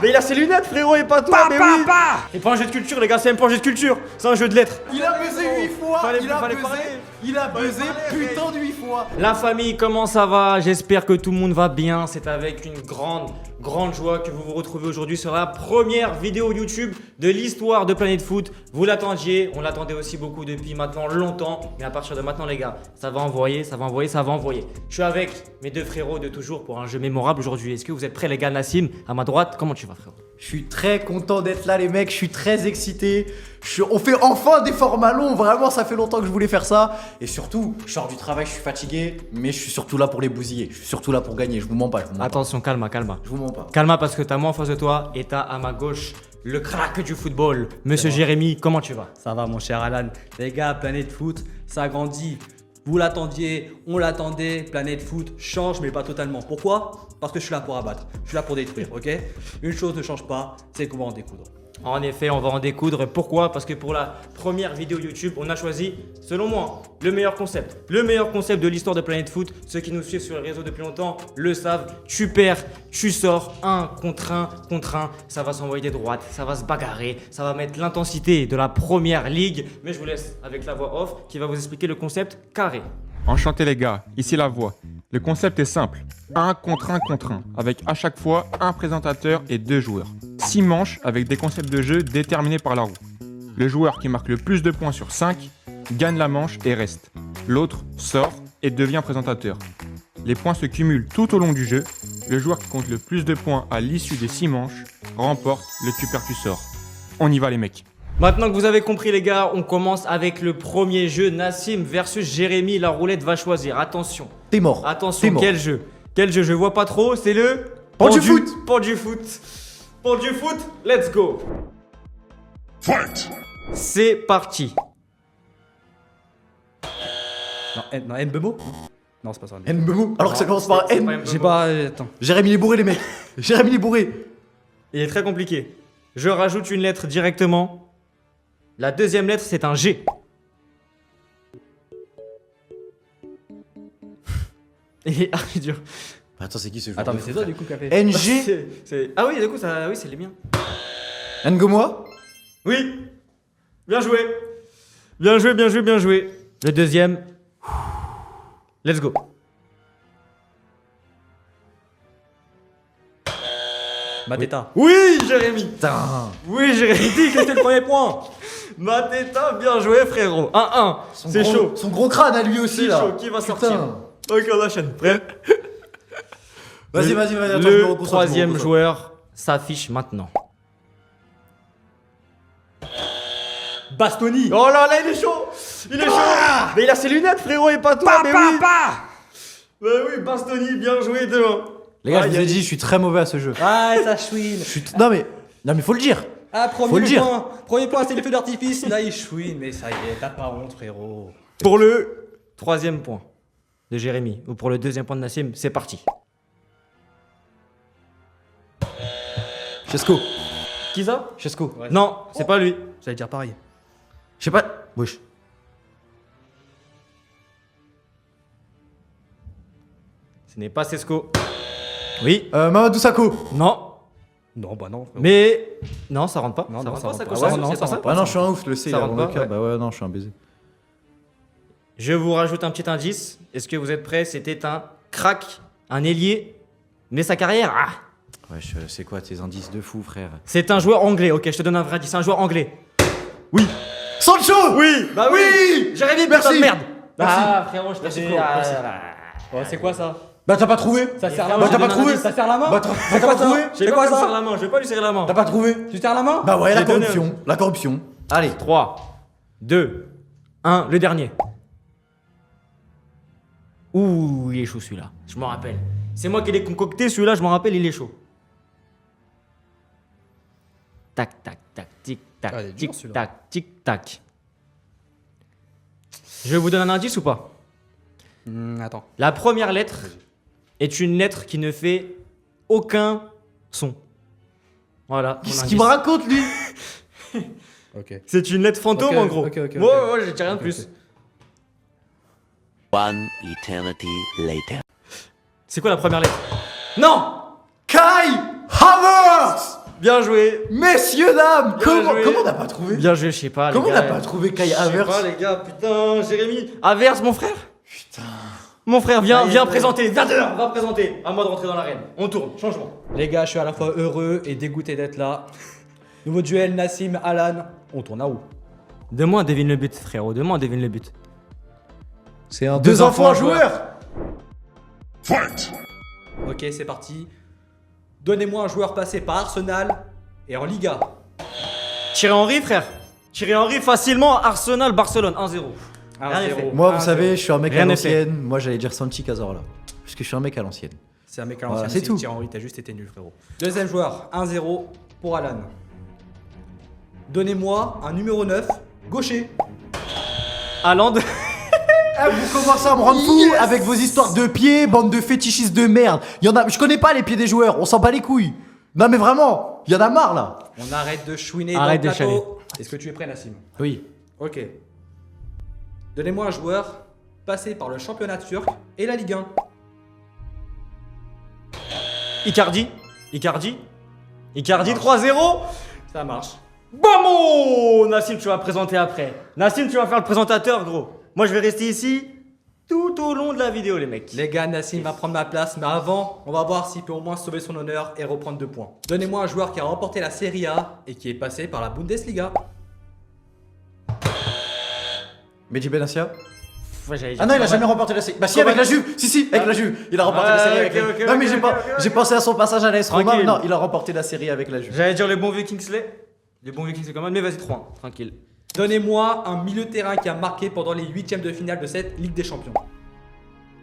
Mais il a ses lunettes, frérot, et pas toi. Mais oui. C'est pas un jeu de culture, les gars, c'est même pas un jeu de culture. C'est un jeu de lettres. Il a buzzé 8 fois. Il a buzzé putain de 8 fois. La famille, comment ça va? J'espère que tout le monde va bien. C'est avec une grande joie que vous vous retrouvez aujourd'hui sur la première vidéo YouTube de l'histoire de Planète Foot. Vous l'attendiez, on l'attendait aussi beaucoup depuis maintenant longtemps. Mais à partir de maintenant, les gars, ça va envoyer. Je suis avec mes deux frérots de toujours pour un jeu mémorable aujourd'hui. Est-ce que vous êtes prêts, les gars? Nassim, à ma droite, comment tu vas, frérot? Je suis très content d'être là, les mecs. Je suis très excité. On fait enfin des formats longs. Vraiment, ça fait longtemps que je voulais faire ça. Et surtout, je sors du travail, je suis fatigué. Mais je suis surtout là pour les bousiller. Je suis surtout là pour gagner. Je vous mens pas. Attention, calme. Je vous mens pas. Calme parce que t'as moi en face de toi et t'as à ma gauche le crack du football, Monsieur Jérémy. Comment tu vas? Ça va mon cher Alan. Les gars, Planète Foot, ça grandit. Vous l'attendiez, on l'attendait. Planète Foot change, mais pas totalement. Pourquoi? Parce que je suis là pour abattre. Je suis là pour détruire, ok? Une chose ne change pas, c'est qu'on va en découdre. En effet, on va en découdre. Pourquoi? Parce que pour la première vidéo YouTube, on a choisi, selon moi, le meilleur concept. Le meilleur concept de l'histoire de Planète Foot. Ceux qui nous suivent sur les réseaux depuis longtemps le savent. Tu perds, tu sors, un contre un. Ça va s'envoyer des droites, ça va se bagarrer, ça va mettre l'intensité de la première ligue. Mais je vous laisse avec la voix off qui va vous expliquer le concept carré. Enchanté les gars, ici la voix. Le concept est simple, 1 contre 1 contre 1, avec à chaque fois un présentateur et 2 joueurs. 6 manches avec des concepts de jeu déterminés par la roue. Le joueur qui marque le plus de points sur 5 gagne la manche et reste. L'autre sort et devient présentateur. Les points se cumulent tout au long du jeu. Le joueur qui compte le plus de points à l'issue des 6 manches remporte le tu perds tu sors. On y va les mecs. Maintenant que vous avez compris les gars, on commence avec le premier jeu. Nassim versus Jérémy, la roulette va choisir. Attention. T'es mort. Attention, T'es mort. quel jeu? Quel jeu? Je vois pas trop, c'est le... Pendu foot. Pendu foot, let's go. Fight! C'est parti. Non, Mbemo? Non, c'est pas ça. Mbemo. Alors que ça commence par N. J'ai pas. Attends. Jérémy les bourré, les mecs. Jérémy les bourré. Il est très compliqué. Je rajoute une lettre directement. La deuxième lettre, c'est un G. Il est archi dur. Attends, c'est qui ce joueur? Attends, mais c'est toi du coup qui a fait. NG. Ah oui, du coup, ça... oui, c'est les miens. Ngomoa. Oui. Bien joué. Bien joué. Le deuxième. Let's go. Mateta. Oui, Jérémy. Putain. Oui, Jérémy, dis que c'était le premier point. Mateta, bien joué, frérot. 1-1. C'est chaud. Son gros crâne à lui aussi C'est là. chaud. Qui va Putain. sortir? Ok, on enchaîne. Prêt? Vas-y. Attends, je me Le reconcentre, troisième joueur s'affiche maintenant. Bastoni. Oh là là, il est chaud. Mais il a ses lunettes, frérot, et pas toi. Mais oui. Bah oui, Bastoni, bien joué, 2-1. Les gars, je vous ai dit, je suis très mauvais à ce jeu. Ah, ça chouine. Non mais faut le dire. Ah, Faut le premier dire. point. Premier point, c'est le feu d'artifice. Là, il chouine. Mais ça y est, t'as pas honte, frérot. Pour le troisième point de Jérémy, ou pour le deuxième point de Nassim, c'est parti. Chesco. Qui ça? Chesco. Ouais. Non, c'est pas lui. J'allais dire pareil. Je sais pas. Wesh. Ce n'est pas Sesco. Oui. Mamadou Sakho. Non. Non, bah non. frérot. Mais. Non, ça rentre pas. Non, ça non, rentre ça pas, rentre ça pas. coche Ouais, pas, non, c'est ça pas rentre ça. Ah non, je suis un ouf, le C, il Ça a rentre dans le pas, cœur. ouais. Bah ouais, non, je suis un baiser. Je vous rajoute un petit indice. Est-ce que vous êtes prêts? C'était un crack, un ailier. Mais sa carrière, Wesh, c'est quoi tes indices de fou, frère? c'est un joueur anglais. Ok, je te donne un vrai indice. C'est un joueur anglais. Oui. Sancho. Oui. Bah oui. Jérémy, Merci. putain de merde. Merci. Ah, frérot, je t'ai Merci, dit. frérot, merci. Ouais, c'est quoi ça? Bah t'as pas trouvé? Ça serre la Bah, main. t'as pas trouvé. Ça serre la main? Bah t'as pas trouvé? Je vais pas lui serrer la main. Je vais pas lui serrer la main. T'as pas trouvé? Tu serres la main? Bah ouais, la J'ai donné corruption. La corruption. Allez. 3, 2, 1, le dernier. Ouh, il est chaud celui-là. Je m'en rappelle. C'est moi qui l'ai concocté, celui-là, je m'en rappelle, il est chaud. Tac, tac, tac, tic, tac, Ah, il est dur, tic, celui-là. tac, tic, tac. Je vous donne un indice ou pas? Attends. La première lettre est une lettre qui ne fait aucun son. Voilà. mon Qu'est-ce indice. qu'il me raconte lui? Ok. C'est une lettre fantôme Ok, en gros. ok, ok, ok. Ouais, j'ai dit rien de plus. One eternity later. C'est quoi la première lettre? Non! Kai Havertz. Bien joué. Messieurs, dames, Bien comment joué. on n'a pas trouvé? Bien joué, je sais pas. Comment les on n'a gars. pas trouvé Kai Je sais Havertz? pas, les gars, putain, Jérémy. Havertz, mon frère. Putain. Mon frère, viens, Ça y est, viens ouais. présenter. Va présenter. À moi de rentrer dans l'arène. On tourne, changement. Les gars, je suis à la fois heureux et dégoûté d'être là. Nouveau duel, Nassim, Alan. On tourne à où? Donne-moi, devine le but, frérot. Donne-moi, devine le but. C'est un Deux deux enfants enfants joueurs. Fight! Ok, c'est parti. Donnez-moi un joueur passé par Arsenal et en Liga. Thierry Henry, frère. Thierry Henry, facilement. Arsenal, Barcelone, 1-0. Rien n'est fait. Moi, vous savez, je suis un mec Rien à n'est fait. l'ancienne. Moi, j'allais dire Santi Cazorla. Parce que je suis un mec à l'ancienne. C'est un mec à Voilà, l'ancienne, c'est tout. Thierry Henry, t'as juste été nul, frérot. Deuxième joueur, 1-0 pour Alan. Donnez-moi un numéro 9, gaucher. Haaland. Ah, vous commencez à me rendre fou avec vos histoires de pieds, bande de fétichistes de merde. Il y en a, je connais pas les pieds des joueurs, on s'en bat les couilles. Non mais vraiment, il y en a marre là. On arrête de chouiner Arrête dans de le plateau. Est-ce que tu es prêt, Nassim? Oui. Ok. Donnez-moi un joueur passé par le championnat turc et la Ligue 1. Icardi. 3-0. Ça marche. Bamo! Nassim, tu vas présenter après. Nassim, tu vas faire le présentateur, gros. Moi, je vais rester ici tout au long de la vidéo, les mecs. Les gars, Nassim va prendre ma place, mais avant, on va voir s'il peut au moins sauver son honneur et reprendre 2 points. Donnez-moi un joueur qui a remporté la Serie A et qui est passé par la Bundesliga. Mehdi Benassia. Ouais, j'allais dire Ah non, il a ça. jamais remporté la série. Bah si, avec la Juve. Si, avec la Juve. Il a remporté la série avec la Juve. Non mais j'ai pensé à son passage à l'AS Roma. Tranquille. Non, il a remporté la série avec la Juve. J'allais dire le bon vieux Kingsley. Le bon vieux Kingsley quand même, mais vas-y, 3 tranquille. Donnez-moi un milieu de terrain qui a marqué pendant les 8ème de finale de cette Ligue des Champions.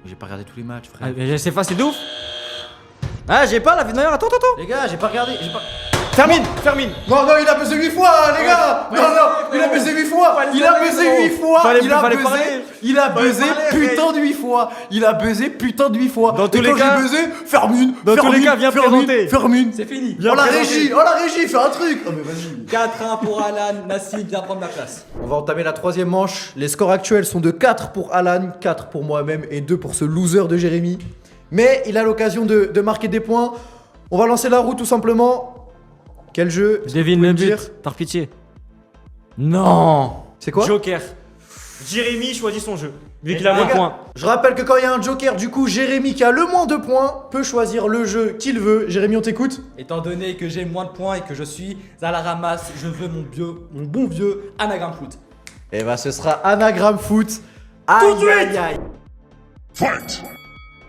J'ai pas regardé tous les matchs, frère. Ah, mais c'est facile de ouf. Ah, j'ai pas la vidéo. Attends. Les gars, j'ai pas regardé. Termine. Non, il a buzzé 8 fois, les gars. Non, il a buzzé 8 fois. Il a buzzé 8 fois. Fallait Il a parler. buzzé parler, putain de 8 fois. Il a buzzé putain de 8 fois. Dans Et tous les quand cas- j'ai buzzé, ferme une. Dans tous les cas, viens présenter. Ferme une. C'est fini. Viens Oh la présenter. régie, fais un truc. Oh mais vas-y. 4-1 pour Alan. Nassim, viens prendre ma place. On va entamer la troisième manche. Les scores actuels sont de 4 pour Alan, 4 pour moi-même et 2 pour ce loser de Jérémy. Mais il a l'occasion de marquer des points. On va lancer la roue tout simplement. Quel jeu? Je devine Vous le pouvez me but, dire par pitié. Non. C'est quoi? Joker. Jérémy choisit son jeu, vu qu'il a Les moins de gars, points. Je rappelle que quand il y a un joker, du coup, Jérémy qui a le moins de points peut choisir le jeu qu'il veut. Jérémy, on t'écoute. Étant donné que j'ai moins de points et que je suis à la ramasse, je veux mon bon vieux anagramme foot. Et bah, ce sera Anagramme Foot. Tout de suite. Aïe. Fight!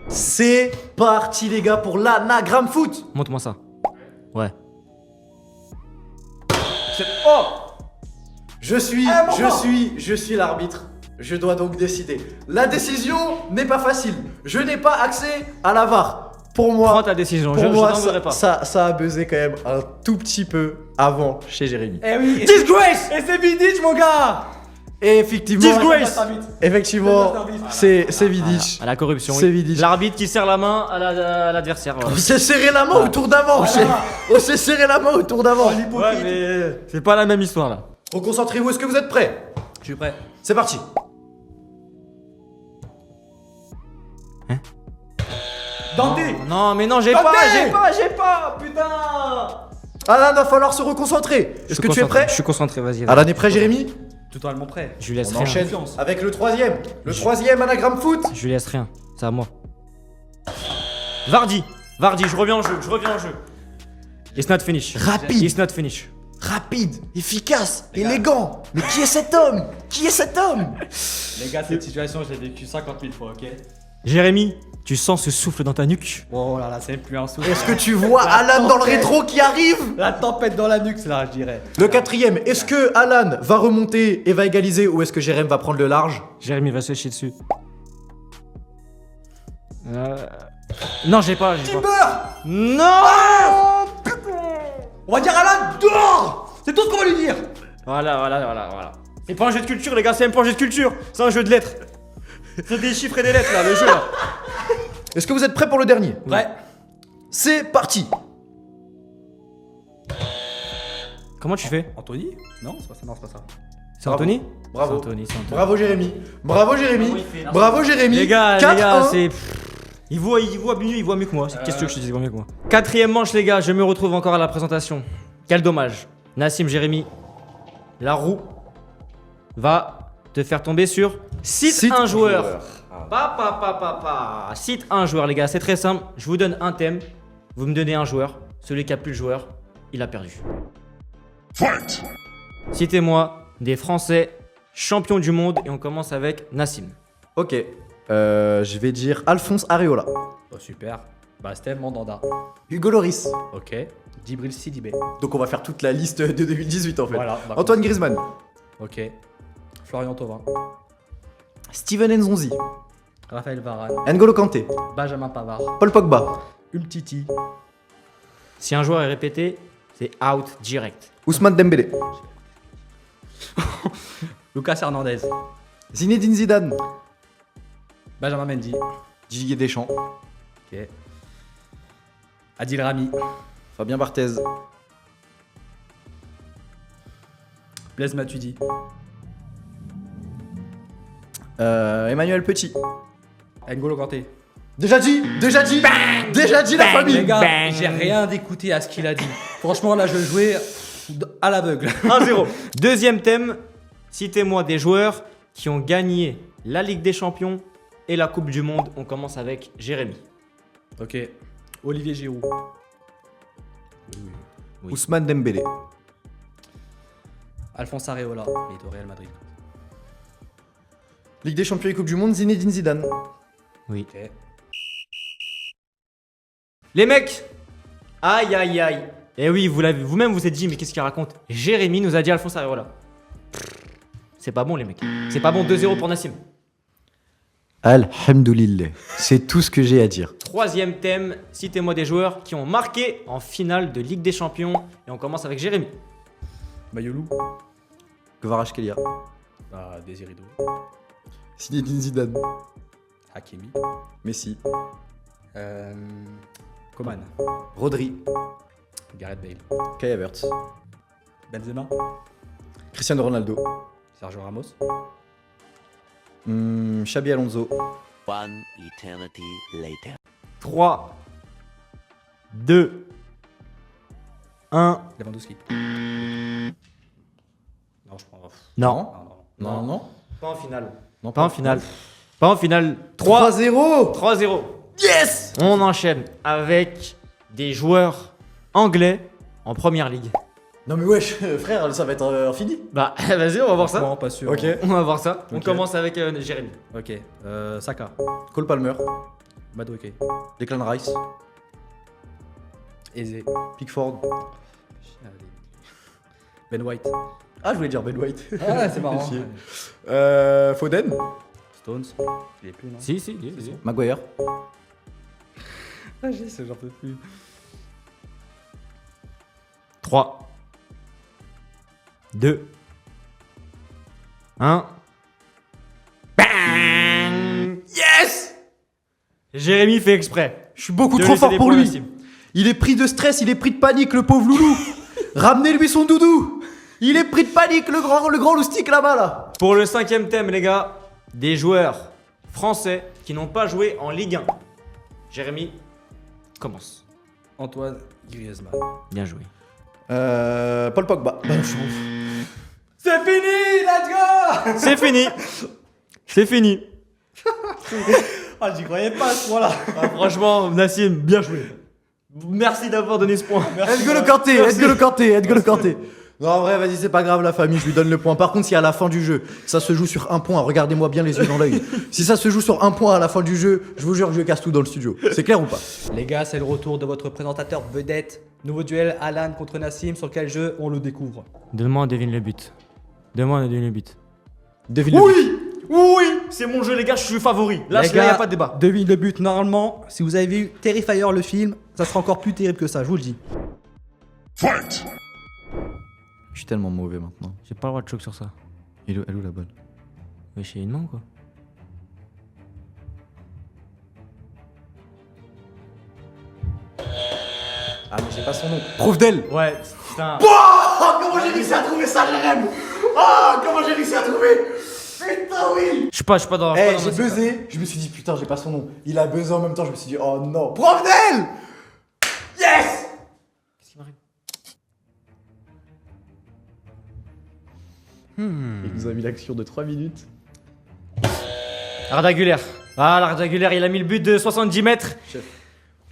C'est parti, les gars, pour l'Anagramme Foot. Montre-moi ça. Ouais. Oh Je suis l'arbitre. Je dois donc décider. La décision n'est pas facile. Je n'ai pas accès à la VAR. Pour moi, Prends ta décision, je pour moi, t'en voudrais pas. ça a buzzé quand même un tout petit peu avant chez Jérémy. Eh oui, Disgrace. et c'est Vidic, mon gars. Et effectivement, Disgrace. effectivement, c'est Vidic. À la corruption. C'est oui. Vidic. L'arbitre qui serre la main à l'adversaire. On s'est serré la main au tour d'avant. On s'est serré la main au tour d'avant. Ouais, mais c'est pas la même histoire là. Reconcentrez-vous. Est-ce que vous êtes prêts? Je suis prêt. C'est parti. Dante. Non, mais non, j'ai Dante. pas, putain. Alan, va falloir se reconcentrer. Est-ce que tu es prêt? Je suis concentré, vas-y. Alan est prêt, Jérémy? Totalement prêt. Je lui laisse On rien. enchaîne avec le troisième. Le troisième anagramme foot. Je lui laisse rien. C'est à moi. Vardy, je reviens en jeu, It's not finish. Rapide. It's not finish. Rapide, efficace, élégant. Mais qui est cet homme? Qui est cet homme? Les gars, cette situation, je l'ai vécue 50 000 fois, ok? Jérémy, tu sens ce souffle dans ta nuque? Oh là là, c'est plus un souffle. Est-ce que tu vois Alan dans le rétro qui arrive? La tempête dans la nuque, là, je dirais. Le quatrième, est-ce que Alan va remonter et va égaliser ou est-ce que Jérémy va prendre le large? Jérémy va se chier dessus. Non, j'ai pas. Non. On va dire Alan, dehors. C'est tout ce qu'on va lui dire. Voilà. C'est pas un jeu de culture, les gars, c'est même pas un jeu de culture, c'est un jeu de lettres. C'est des chiffres et des lettres là, le jeu là. Est-ce que vous êtes prêts pour le dernier? Ouais. C'est parti. Comment tu fais? Anthony? Non, c'est pas ça. Non, c'est pas ça. C'est Anthony? Bravo. C'est Anthony. Bravo Jérémy. Bravo Jérémy. Bravo Jérémy. Les gars, 4-1. c'est. Il voit mieux que moi. Qu'est-ce que tu veux que je te dise? Il voit mieux que moi. Quatrième manche, les gars, je me retrouve encore à la présentation. Quel dommage. Nassim, Jérémy, la roue va te faire tomber sur cite un joueur. Cite un joueur, les gars, c'est très simple. Je vous donne un thème, vous me donnez un joueur. Celui qui a plus le joueur, il a perdu. Fight! Citez-moi des Français champions du monde et on commence avec Nassim. Ok. Je vais dire Alphonse Areola. Oh, super. Bah, Steve Mandanda. Hugo Loris. Ok. Djibril Sidibé. Donc on va faire toute la liste de 2018 en fait. Voilà. on va Antoine Griezmann. Ok. Florian Thauvin. Steven Nzonzi. Raphaël Varane. N'Golo Kanté. Benjamin Pavard. Paul Pogba. Umtiti. Si un joueur est répété, c'est out direct. Ousmane Dembélé. Lucas Hernandez. Zinedine Zidane. Benjamin Mendy. Didier Deschamps. Ok. Adil Rami. Fabien Barthez. Blaise Matuidi. Emmanuel Petit. N'Golo Kanté. Déjà dit la famille. Les gars, j'ai rien d'écouté à ce qu'il a dit. Franchement, là, je jouais à l'aveugle. 1-0. Deuxième thème, citez-moi des joueurs qui ont gagné la Ligue des Champions et la Coupe du Monde. On commence avec Jérémy. Ok. Olivier Giroud. Oui. Ousmane Dembélé. Alphonse Areola. Il est au Real Madrid. Ligue des Champions et Coupe du Monde, Zinedine Zidane. Oui. Ok. Les mecs, aïe aïe aïe. Et oui, vous-même vous êtes dit, mais qu'est-ce qu'il raconte? Jérémy nous a dit Alphonse Areola. C'est pas bon les mecs. C'est pas bon, 2-0 pour Nassim. Alhamdoulilah. C'est tout ce que j'ai à dire. Troisième thème, citez-moi des joueurs qui ont marqué en finale de Ligue des Champions. Et on commence avec Jérémy. Mayolou. Kvaratskhelia. Bah, Désiré Doué. Zinedine Zidane. Hakimi. Messi. Coman. Rodri. Gareth Bale. Kai Havertz. Benzema. Cristiano Ronaldo. Sergio Ramos. Xabi Alonso. One eternity later. 3, 2, 1. Lewandowski. Non, je prends. Non. Non. Pas en finale. Non, Pas en finale. Pas en finale. 3, 3-0. 3-0. Yes. On enchaîne avec des joueurs anglais en première ligue. Non mais wesh, frère, ça va être fini. Bah, vas-y, on va voir ça. Non, pas sûr. Ok. On va voir ça. On Ok. commence avec Jérémy. Ok. Saka. Cole Palmer. Madueke. Declan Rice. Eze. Pickford. Ben White. Ah, je voulais dire Ben White. Ah, c'est marrant. Si. Foden. Stones. Il est plus, non? Si. Maguire. Ah, j'ai ce j'en peux plus. 3, 2, 1. Bang! Yes! Jérémy fait exprès. Je suis beaucoup De trop laisser fort des pour points lui. Nassim. Il est pris de stress, il est pris de panique, le pauvre loulou. Ramenez-lui son doudou. Il est pris de panique, le grand loustic là-bas là. Pour le cinquième thème, les gars, des joueurs français qui n'ont pas joué en Ligue 1. Jérémy, commence. Antoine Griezmann. Bien joué. Paul Pogba. C'est fini, let's go! C'est fini. C'est fini. Ah, j'y croyais pas à ce point-là. Ah, franchement, Nassim, bien joué. Merci d'avoir donné ce point. N'Golo Kanté. Non, en vrai, vas-y, c'est pas grave, la famille, je lui donne le point. Par contre, si à la fin du jeu, ça se joue sur un point, regardez-moi bien les yeux dans l'œil. Si ça se joue sur un point à la fin du jeu, je vous jure que je casse tout dans le studio. C'est clair ou pas? Les gars, c'est le retour de votre présentateur vedette. Nouveau duel Alan contre Nassim. Sur quel jeu on le découvre? Donne-moi un devine le but. Donne-moi un devine le but. Devine le but. Oui, c'est mon jeu, les gars, je suis favori. Là, Les il n'y a gars, pas de débat. Devine le but. Normalement, si vous avez vu Terrifier le film, ça sera encore plus terrible que ça, je vous le dis. Fight! Je suis tellement mauvais maintenant. J'ai pas le droit de choc sur ça. Elle est où la balle? Mais chez une main, quoi. Ah, mais j'ai pas son nom. Prouve d'elle. Ouais, putain. Oh, comment j'ai réussi à trouver ça, Jérém? Oh, comment j'ai réussi à trouver? Putain, oui. Je suis pas dans. Eh, j'ai buzzé. Je me suis dit, putain, j'ai pas son nom. Il a buzzé en même temps. Je me suis dit, oh non. Prouve d'elle. Yes. Qu'est-ce qui m'arrive? Il nous a mis l'action de 3 minutes. Arda Güler. Ah, Arda Güler, il a mis le but de 70 mètres.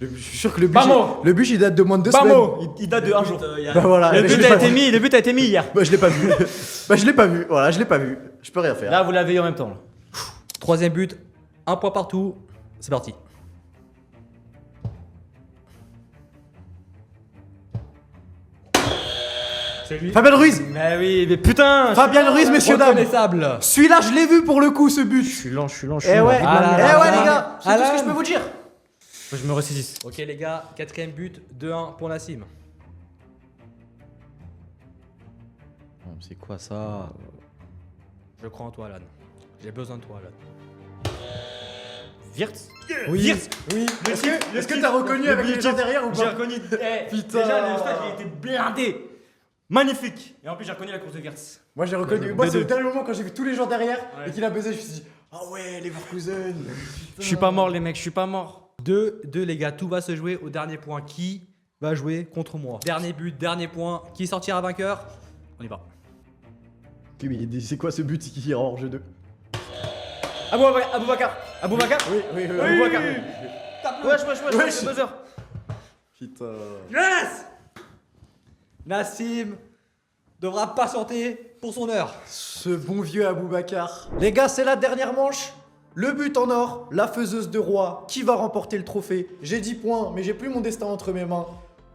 Je suis sûr que le but, Vamos. le but il date de moins de 2 semaines. Vamos. Il date de un jour. Bah voilà, Le mais je but l'ai a pas été vu. mis, le but a été mis hier. Bah je l'ai pas vu. Bah je l'ai pas vu. Voilà, je l'ai pas vu. Je peux rien faire. Là, vous l'avez eu en même temps. Là. Troisième but, un point partout. C'est parti. C'est lui. Fabien Ruiz. Mais oui, mais putain. Fabien Ruiz, messieurs dames. Reconnaissable. Celui-là, je l'ai vu pour le coup, ce but. Je suis lent, je suis lent, je suis Eh lent. ouais, Ah là eh là ouais là les là. gars, c'est tout ce que Alan. je peux vous dire. Faut que je me ressaisisse. Ok les gars, quatrième but, 2-1 pour Nassim. C'est quoi ça? Je crois en toi Alan. J'ai besoin de toi Alan. Wirtz. Oui. Wirtz. Oui. Le Est-ce titre, que le t'as titre, reconnu le avec les but, gens derrière ou J'ai pas? reconnu. Putain. Déjà, le stade, il était blindé. Magnifique. Et en plus, j'ai reconnu la course de Wirtz. Moi j'ai reconnu. De Moi c'est deux. le dernier moment quand j'ai vu tous les gens derrière Ouais. et qu'il a baisé, je me suis dit ah ouais, Leverkusen. Je suis pas mort, les mecs, je suis pas mort. 2-2 les gars, tout va se jouer au dernier point. Qui va jouer contre moi? Dernier but, dernier point. Qui sortira vainqueur? On y va. Oui, mais c'est quoi ce but qui est hors jeu 2? Aboubacar. Aboubacar. Oui. Aboubacar. Wesh, Wesh. le buzzer. Putain. Yes! Nassim devra patienter pour son heure. Ce bon vieux Aboubacar. Les gars, c'est la dernière manche. Le but en or, la faiseuse de roi. Qui va remporter le trophée? J'ai 10 points, mais j'ai plus mon destin entre mes mains.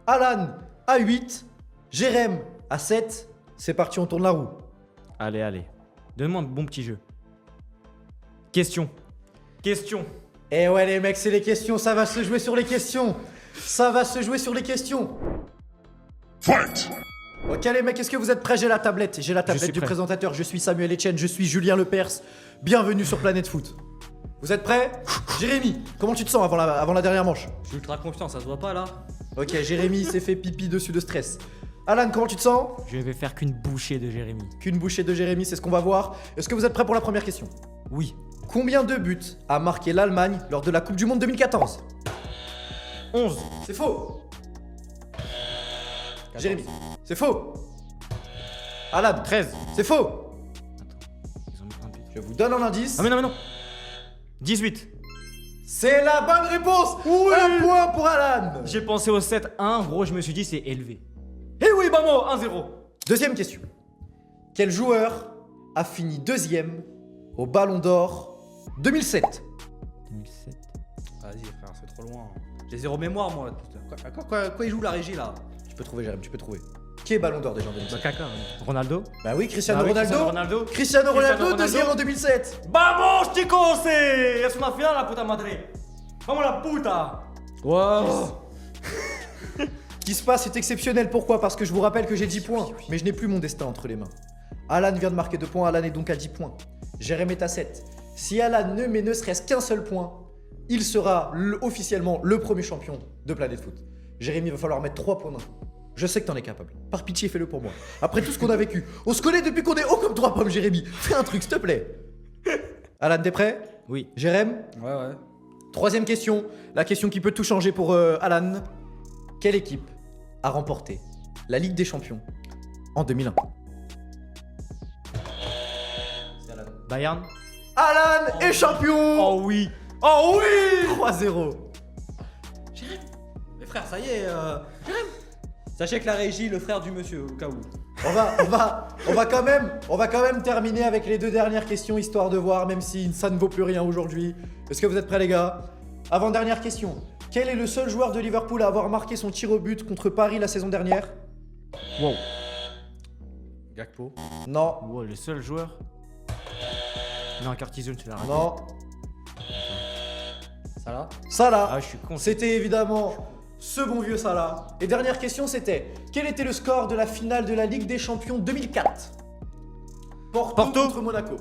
Alan à 8. Jérém à 7. C'est parti, on tourne la roue. Allez. Donne-moi un bon petit jeu. Question. Eh ouais les mecs, c'est les questions, ça va se jouer sur les questions. Ça va se jouer sur les questions. Fight! Ok les mecs, est-ce que vous êtes prêts? J'ai la tablette suis du prêt. présentateur. Je suis Samuel Etienne, je suis Julien Lepers. Bienvenue sur Planète Foot. Vous êtes prêts? Jérémy, comment tu te sens avant la dernière manche? Je suis ultra confiant, ça se voit pas là. Ok, Jérémy s'est fait pipi dessus de stress. Alan, comment tu te sens? Je vais faire qu'une bouchée de Jérémy. Qu'une bouchée de Jérémy, c'est ce qu'on va voir. Est-ce que vous êtes prêts pour la première question? Oui. Combien de buts a marqué l'Allemagne lors de la Coupe du Monde 2014? 11. C'est faux. Jérémy, c'est faux. Alan, 13. c'est faux. Ils ont mis un but. Je vous donne un indice. Ah mais non. 18. C'est la bonne réponse. Un point pour Alan. J'ai pensé au 7-1, gros, je me suis dit c'est élevé. Eh oui, Bamo, 1-0. Deuxième question. Quel joueur a fini deuxième au Ballon d'Or 2007? 2007. Vas-y frère, c'est trop loin. J'ai zéro mémoire moi. Putain. Quoi il joue la régie là? Tu peux trouver, Jérémy, tu peux trouver. Qui est Ballon d'Or déjà en 2007? Caca. Ronaldo. Bah oui, Cristiano Ah oui, Ronaldo. Ronaldo. Cristiano Ronaldo, Ronaldo. deuxième en 2007. Vamos, chicos, es una final, la puta madre. Vamos la puta. Wow. Ce qui se passe est exceptionnel. Pourquoi? Parce que je vous rappelle que j'ai 10 points, mais je n'ai plus mon destin entre les mains. Alan vient de marquer 2 points, Alan est donc à 10 points. Jérémy est à 7. Si Alan ne met ne serait-ce qu'un seul point, il sera officiellement le premier champion de Planète Foot. Jérémy, il va falloir mettre 3 points d'un coup. Je sais que t'en es capable. Par pitié, fais-le pour moi. Après tout ce qu'on a vécu, on se connaît depuis qu'on est haut comme 3 pommes, Jérémy. Fais un truc, s'il te plaît. Alan, t'es prêt? Oui. Jérémy? Ouais. Troisième question, la question qui peut tout changer pour Alan. Quelle équipe a remporté la Ligue des Champions en 2001? Bayern. Alan est champion. Oh oui. Oh oui. 3-0. Mais frère, ça y est. Sachez que la régie, le frère du monsieur, au cas où. On va quand même terminer avec les 2 dernières questions histoire de voir, même si ça ne vaut plus rien aujourd'hui. Est-ce que vous êtes prêts les gars? Avant-dernière question. Quel est le seul joueur de Liverpool à avoir marqué son tir au but contre Paris la saison dernière? Wow. Gakpo. Non, Wow, le seul joueur. Non, Cartizone, tu l'as raté. non. Salah. Salah. Ah, je suis con. C'était évidemment ce bon vieux Salah. Et dernière question, c'était quel était le score de la finale de la Ligue des Champions 2004? Porto contre Monaco.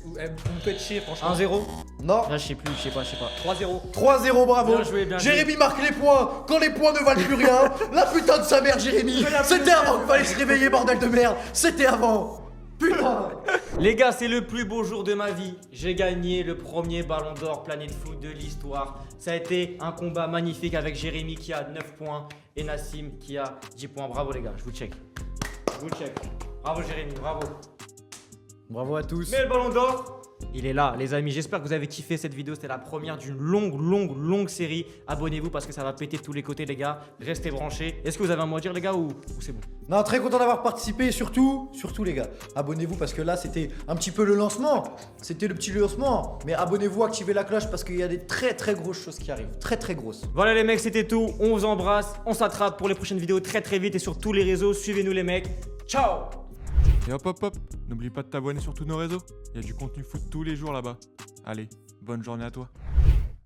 Vous me faites chier, franchement. 1-0. Non. Là, je sais plus. 3-0. 3-0, bravo. Bien joué, bien joué. Jérémy marque les points quand les points ne valent plus rien. La putain de sa mère, Jérémy. C'était avant qu'il fallait se réveiller, bordel de merde. C'était avant. Putain. Les gars, c'est le plus beau jour de ma vie. J'ai gagné le premier ballon d'or Planète Foot de l'histoire. Ça a été un combat magnifique avec Jérémy qui a 9 points et Nassim qui a 10 points. Bravo les gars, je vous check. Bravo Jérémy, bravo. Bravo à tous. Mais le ballon d'or, il est là, les amis. J'espère que vous avez kiffé cette vidéo. C'était la première d'une longue série. Abonnez-vous parce que ça va péter de tous les côtés, les gars. Restez branchés. Est-ce que vous avez un mot à dire, les gars, ou c'est bon? Non, très content d'avoir participé et surtout les gars, abonnez-vous parce que là c'était un petit peu le lancement. C'était le petit lancement. Mais abonnez-vous, activez la cloche parce qu'il y a des très grosses choses qui arrivent. Très grosses. Voilà, les mecs, c'était tout. On vous embrasse. On s'attrape pour les prochaines vidéos très vite et sur tous les réseaux. Suivez-nous, les mecs. Ciao! Et hop, n'oublie pas de t'abonner sur tous nos réseaux. Il y a du contenu foot tous les jours là-bas. Allez, bonne journée à toi.